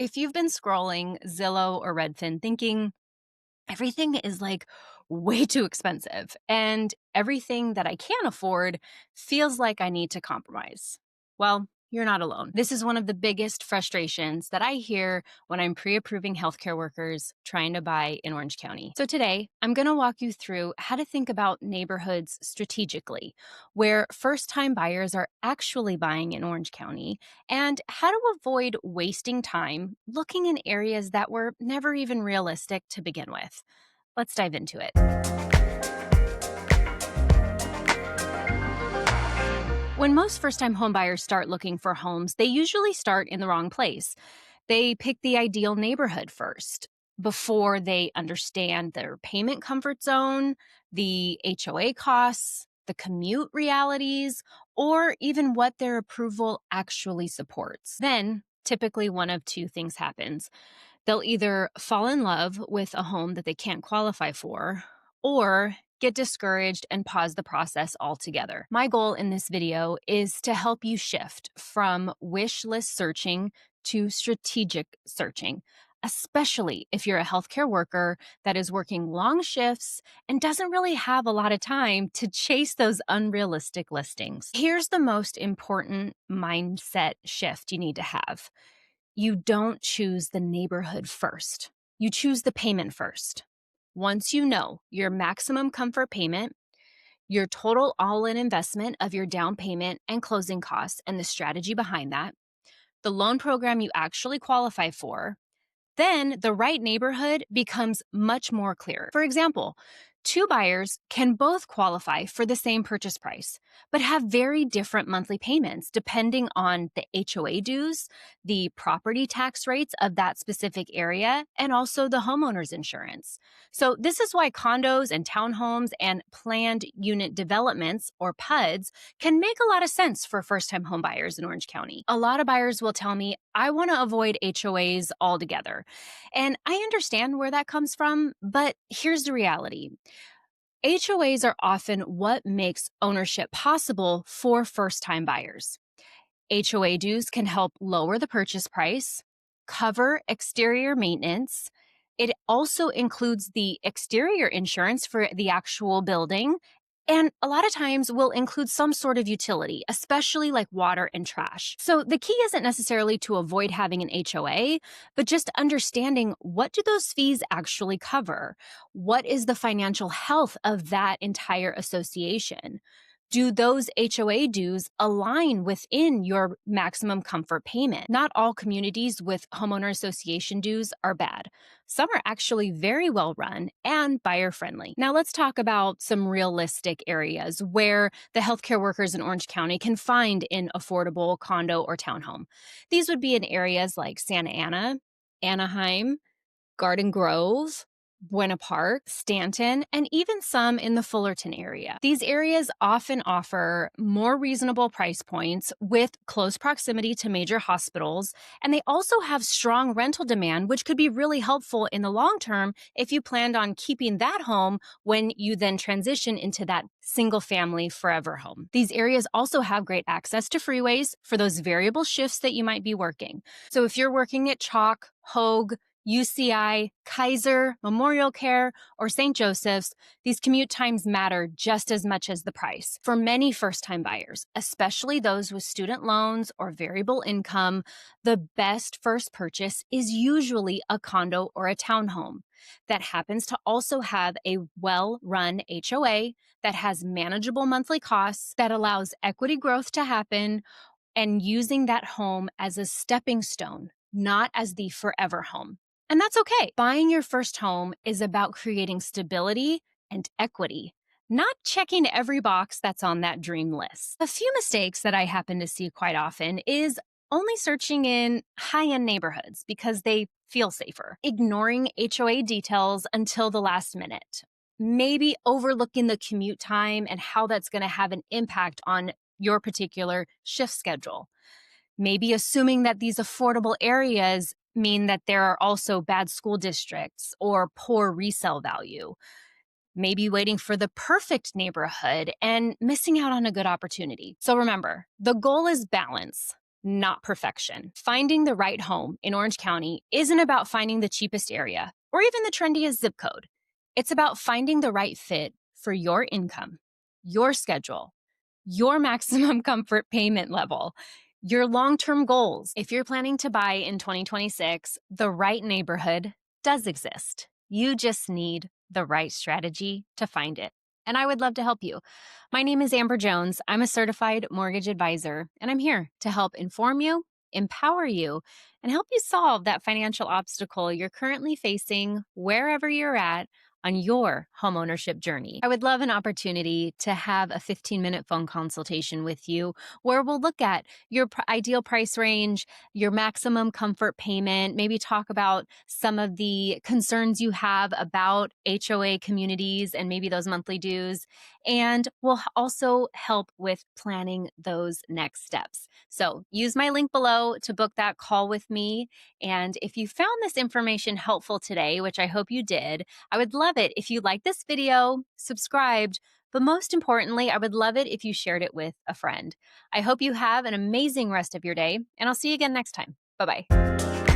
If you've been scrolling Zillow or Redfin thinking everything is like way too expensive and everything that I can afford feels like I need to compromise, well, you're not alone. This is one of the biggest frustrations that I hear when I'm pre approving healthcare workers trying to buy in Orange County. So, today I'm going to walk you through how to think about neighborhoods strategically, where first time buyers are actually buying in Orange County, and how to avoid wasting time looking in areas that were never even realistic to begin with. Let's dive into it. When most first time homebuyers start looking for homes, they usually start in the wrong place. They pick the ideal neighborhood first before they understand their payment comfort zone, the HOA costs, the commute realities, or even what their approval actually supports. Then, typically, one of two things happens. They'll either fall in love with a home that they can't qualify for, or get discouraged and pause the process altogether. My goal in this video is to help you shift from wish list searching to strategic searching, especially if you're a healthcare worker that is working long shifts and doesn't really have a lot of time to chase those unrealistic listings. Here's the most important mindset shift you need to have. You don't choose the neighborhood first. You choose the payment first. Once you know your maximum comfort payment, your total all in investment of your down payment and closing costs, and the strategy behind that, the loan program you actually qualify for, then the right neighborhood becomes much more clear. For example, two buyers can both qualify for the same purchase price, but have very different monthly payments depending on the HOA dues, the property tax rates of that specific area, and also the homeowner's insurance. So this is why condos and townhomes and planned unit developments, or PUDs, can make a lot of sense for first-time home buyers in Orange County. A lot of buyers will tell me, I want to avoid HOAs altogether. And I understand where that comes from, but here's the reality. HOAs are often what makes ownership possible for first-time buyers. HOA dues can help lower the purchase price, cover exterior maintenance. It also includes the exterior insurance for the actual building, and a lot of times will include some sort of utility, especially like water and trash. So the key isn't necessarily to avoid having an HOA, but just understanding, what do those fees actually cover? What is the financial health of that entire association? Do those HOA dues align within your maximum comfort payment? Not all communities with homeowner association dues are bad. Some are actually very well run and buyer friendly. Now let's talk about some realistic areas where the healthcare workers in Orange County can find an affordable condo or townhome. These would be in areas like Santa Ana, Anaheim, Garden Grove, Buena Park, Stanton, and even some in the Fullerton area. These areas often offer more reasonable price points with close proximity to major hospitals, and they also have strong rental demand, which could be really helpful in the long term if you planned on keeping that home when you then transition into that single family forever home. These areas also have great access to freeways for those variable shifts that you might be working. So if you're working at Chalk, Hogue, UCI, Kaiser, Memorial Care, or St. Joseph's, these commute times matter just as much as the price. For many first-time buyers, especially those with student loans or variable income, the best first purchase is usually a condo or a townhome that happens to also have a well-run HOA that has manageable monthly costs, that allows equity growth to happen, and using that home as a stepping stone, not as the forever home. And that's okay. Buying your first home is about creating stability and equity, not checking every box that's on that dream list. A few mistakes that I happen to see quite often is only searching in high-end neighborhoods because they feel safer, ignoring HOA details until the last minute, maybe overlooking the commute time and how that's going to have an impact on your particular shift schedule, maybe assuming that these affordable areas mean that there are also bad school districts or poor resale value, maybe waiting for the perfect neighborhood and missing out on a good opportunity. So remember, the goal is balance, not perfection. Finding the right home in Orange County isn't about finding the cheapest area or even the trendiest zip code. It's about finding the right fit for your income, your schedule, your maximum comfort payment level, your long term goals. If you're planning to buy in 2026, the right neighborhood does exist. You just need the right strategy to find it. And I would love to help you. My name is Amber Jones. I'm a certified mortgage advisor, and I'm here to help inform you, empower you, and help you solve that financial obstacle you're currently facing wherever you're at on your homeownership journey. I would love an opportunity to have a 15-minute phone consultation with you where we'll look at your ideal price range, your maximum comfort payment, maybe talk about some of the concerns you have about HOA communities and maybe those monthly dues. And we'll also help with planning those next steps. So use my link below to book that call with me. And if you found this information helpful today, which I hope you did, I would love it if you liked this video, subscribed, but most importantly, I would love it if you shared it with a friend. I hope you have an amazing rest of your day, and I'll see you again next time. Bye-bye.